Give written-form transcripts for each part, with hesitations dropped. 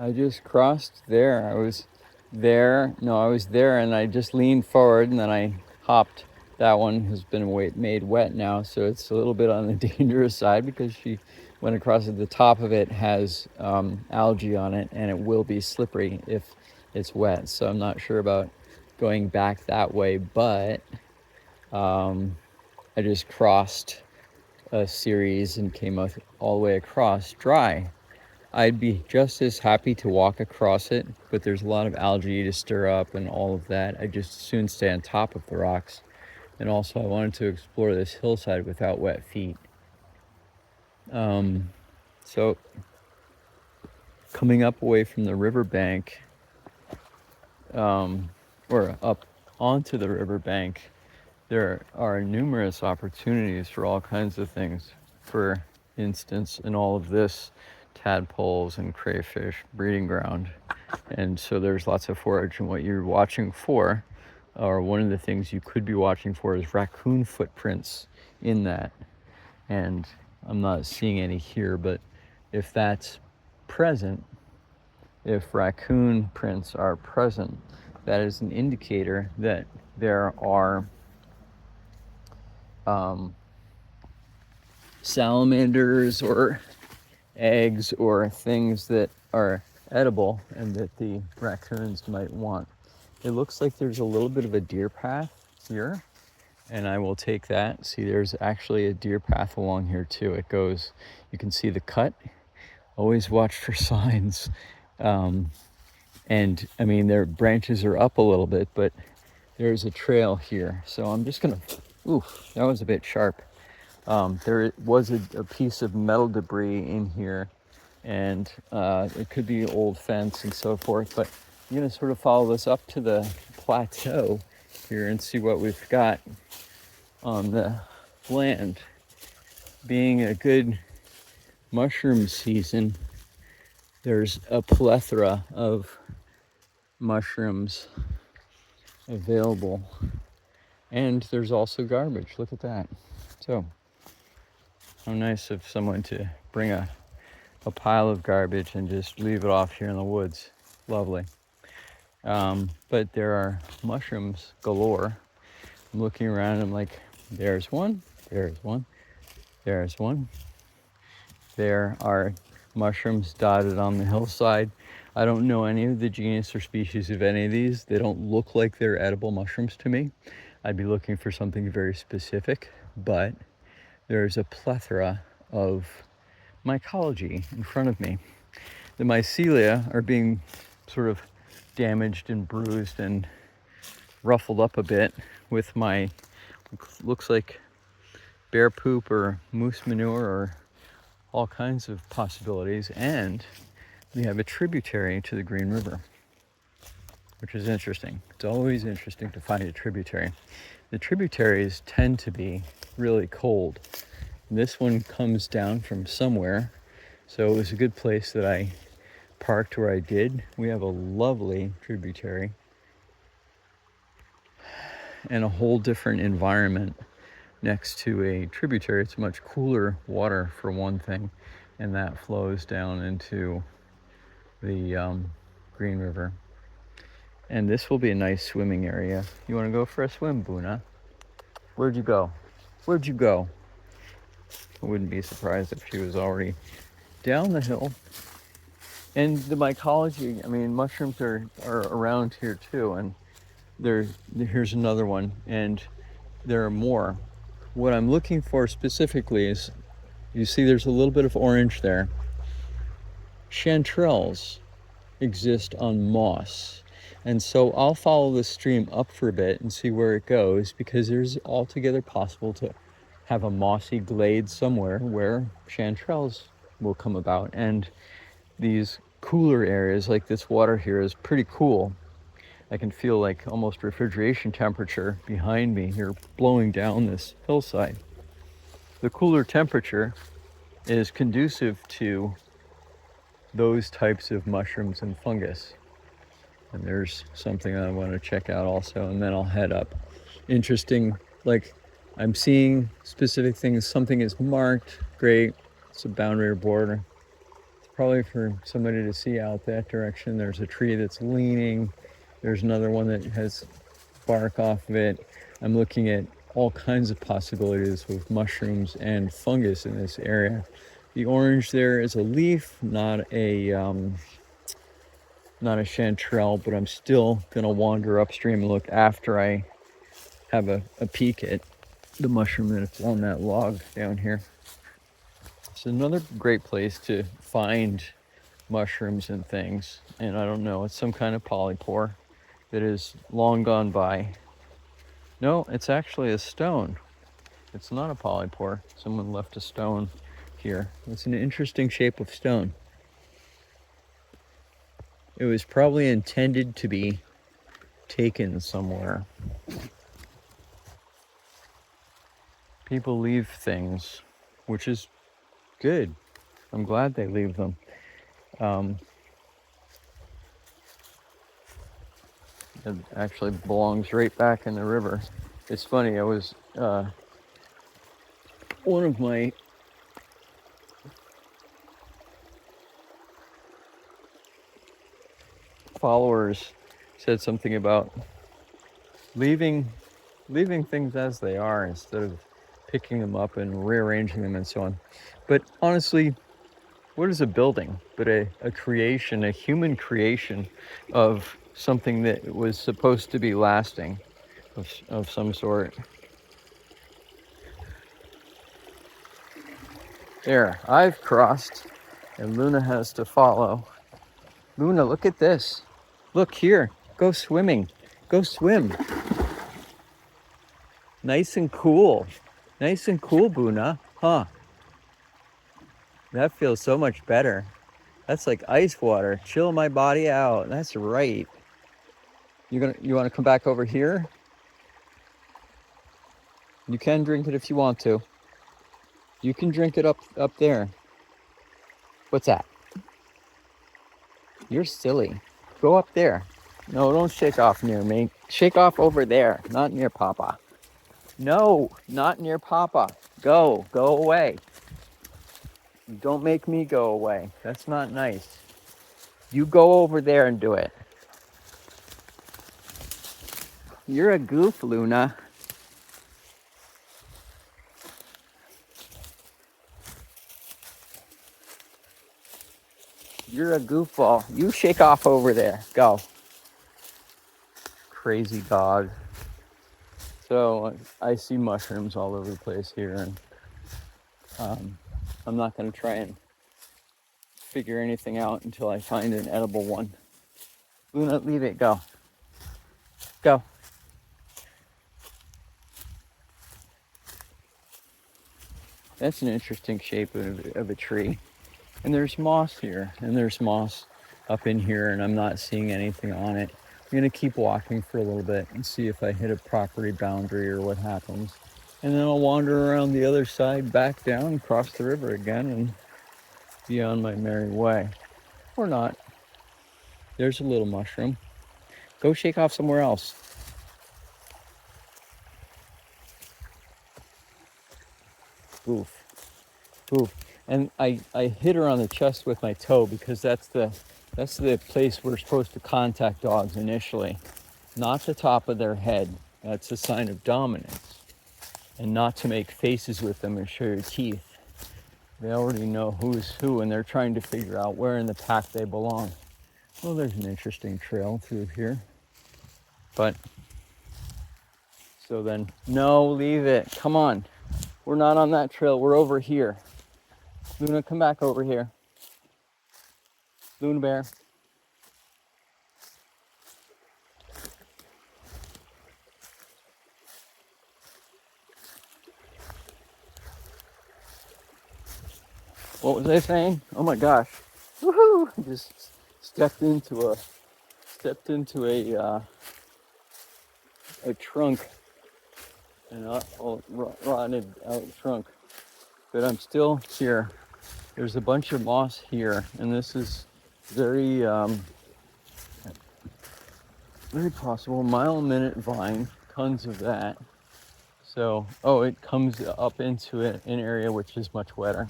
I just crossed there. I was there. No, I was there and I just leaned forward and then I hopped. That one has been made wet now, so it's a little bit on the dangerous side because she went across it. The top of it has algae on it and it will be slippery if it's wet. So I'm not sure about going back that way, but I just crossed a series and came all the way across dry. I'd be just as happy to walk across it, but there's a lot of algae to stir up and all of that. I just soon stay on top of the rocks. And also I wanted to explore this hillside without wet feet. So coming up away from the riverbank, or up onto the riverbank, there are numerous opportunities for all kinds of things. For instance, in all of this, tadpoles and crayfish breeding ground. And so there's lots of forage, and what you're watching for, or one of the things you could be watching for, is raccoon footprints in that. And I'm not seeing any here, but if that's present, if raccoon prints are present, that is an indicator that there are salamanders or eggs or things that are edible and that the raccoons might want. It looks like there's a little bit of a deer path here, and I will take that. See, there's actually a deer path along here too. It goes, you can see the cut. Always watch for signs. And I mean, their branches are up a little bit, but there's a trail here. So I'm just gonna, ooh, that was a bit sharp. There was a piece of metal debris in here, and it could be old fence and so forth, but I'm gonna sort of follow this up to the plateau here and see what we've got on the land. Being a good mushroom season, there's a plethora of mushrooms available, and there's also garbage. Look at that. So how nice of someone to bring a pile of garbage and just leave it off here in the woods. Lovely. But there are mushrooms galore. I'm looking around and I'm like, there's one, there's one, there's one. There are mushrooms dotted on the hillside. I don't know any of the genus or species of any of these. They don't look like they're edible mushrooms to me. I'd be looking for something very specific, but there's a plethora of mycology in front of me. The mycelia are being sort of damaged and bruised and ruffled up a bit with my, looks like bear poop or moose manure or all kinds of possibilities. And we have a tributary to the Green River, which is interesting. It's always interesting to find a tributary. The tributaries tend to be really cold. This one comes down from somewhere, so it was a good place that I parked where I did. We have a lovely tributary and a whole different environment next to a tributary. It's much cooler water for one thing, and that flows down into the Green River. And this will be a nice swimming area. You want to go for a swim, Boona? Where'd you go? Where'd you go? I wouldn't be surprised if she was already down the hill. And the mycology, I mean, mushrooms are around here too, and here's another one, and there are more. What I'm looking for specifically is, you see there's a little bit of orange there. Chanterelles exist on moss, and so I'll follow the stream up for a bit and see where it goes, because there's altogether possible to have a mossy glade somewhere where chanterelles will come about. And these cooler areas, like this water here, is pretty cool. I can feel like almost refrigeration temperature behind me here blowing down this hillside. The cooler temperature is conducive to those types of mushrooms and fungus. And there's something I want to check out also, and then I'll head up. Interesting, like I'm seeing specific things. Something is marked, great, it's a boundary or border. It's probably for somebody to see out that direction. There's a tree that's leaning. There's another one that has bark off of it. I'm looking at all kinds of possibilities with mushrooms and fungus in this area. The orange there is a leaf, not a chanterelle, but I'm still gonna wander upstream and look after I have a peek at the mushroom that's on that log down here. It's another great place to find mushrooms and things, and I don't know, it's some kind of polypore that is long gone by. No, it's actually a stone. It's not a polypore. Someone left a stone here. It's an interesting shape of stone. It was probably intended to be taken somewhere. People leave things, which is good. I'm glad they leave them. It actually belongs right back in the river. It's funny, I was, one of my followers said something about leaving things as they are instead of picking them up and rearranging them and so on. But honestly, what is a building but a creation, a human creation of something that was supposed to be lasting, of some sort? There, I've crossed and Luna has to follow. Luna, look at this. Look here, go swimming. Go swim. Nice and cool. Nice and cool, Buna. Huh? That feels so much better. That's like ice water. Chill my body out. That's right. You want to come back over here? You can drink it if you want to. You can drink it up there. What's that? You're silly. Go up there. No, don't shake off near me. Shake off over there, not near Papa. No, not near Papa. Go away. Don't make me go away. That's not nice. You go over there and do it. You're a goof, Luna. You're a goofball. You shake off over there. Go. Crazy dog. So I see mushrooms all over the place here, and I'm not going to try and figure anything out until I find an edible one. Luna, leave it. Go. Go. That's an interesting shape of a tree. And there's moss here, and there's moss up in here, and I'm not seeing anything on it. I'm going to keep walking for a little bit and see if I hit a property boundary or what happens. And then I'll wander around the other side, back down, cross the river again, and be on my merry way. Or not. There's a little mushroom. Go shake off somewhere else. Oof. Oof. And I hit her on the chest with my toe because that's the place we're supposed to contact dogs initially. Not the top of their head. That's a sign of dominance. And not to make faces with them or show your teeth. They already know who's who, and they're trying to figure out where in the pack they belong. Well, there's an interesting trail through here. But, so then, no, leave it. Come on. We're not on that trail. We're over here. Luna, come back over here. Luna Bear. What was I saying? Oh my gosh. Woohoo! I just stepped into a trunk, an rotted out trunk. But I'm still here. There's a bunch of moss here, and this is very very possible. Mile a minute vine, tons of that. So, it comes up into an area which is much wetter.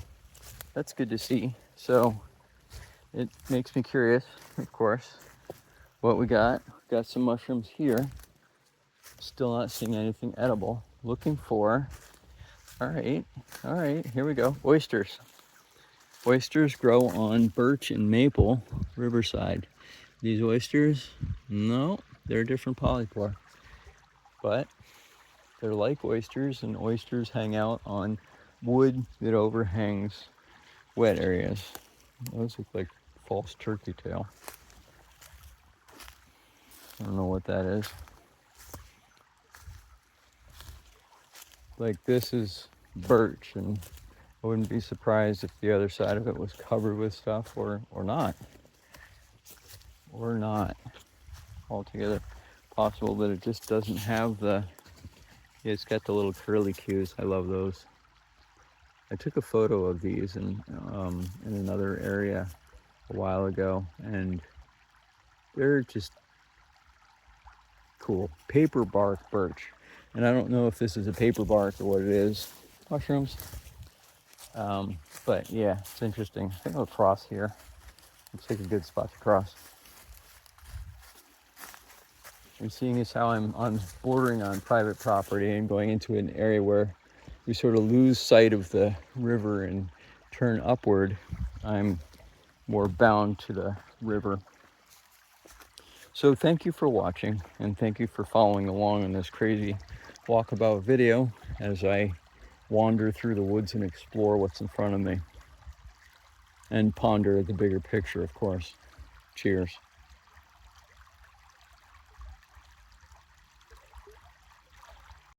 That's good to see. So it makes me curious, of course, what we got. Got some mushrooms here. Still not seeing anything edible. Looking for, all right, here we go. Oysters. Oysters grow on birch and maple riverside. These oysters, no, they're a different polypore. But they're like oysters, and oysters hang out on wood that overhangs wet areas. Those look like false turkey tail. I don't know what that is. Like, this is birch, and I wouldn't be surprised if the other side of it was covered with stuff or not. Or not. Altogether possible, but it just doesn't have the, yeah, it's got the little curly cues. I love those. I took a photo of these in another area a while ago, and they're just cool. Paper bark birch. And I don't know if this is a paper bark or what it is. Mushrooms. But yeah, it's interesting. I think I'll cross here. Looks like a good spot to cross. And seeing as how I'm bordering on private property and going into an area where we sort of lose sight of the river and turn upward, I'm more bound to the river. So thank you for watching, and thank you for following along in this crazy walkabout video as I wander through the woods and explore what's in front of me and ponder the bigger picture, of course. Cheers.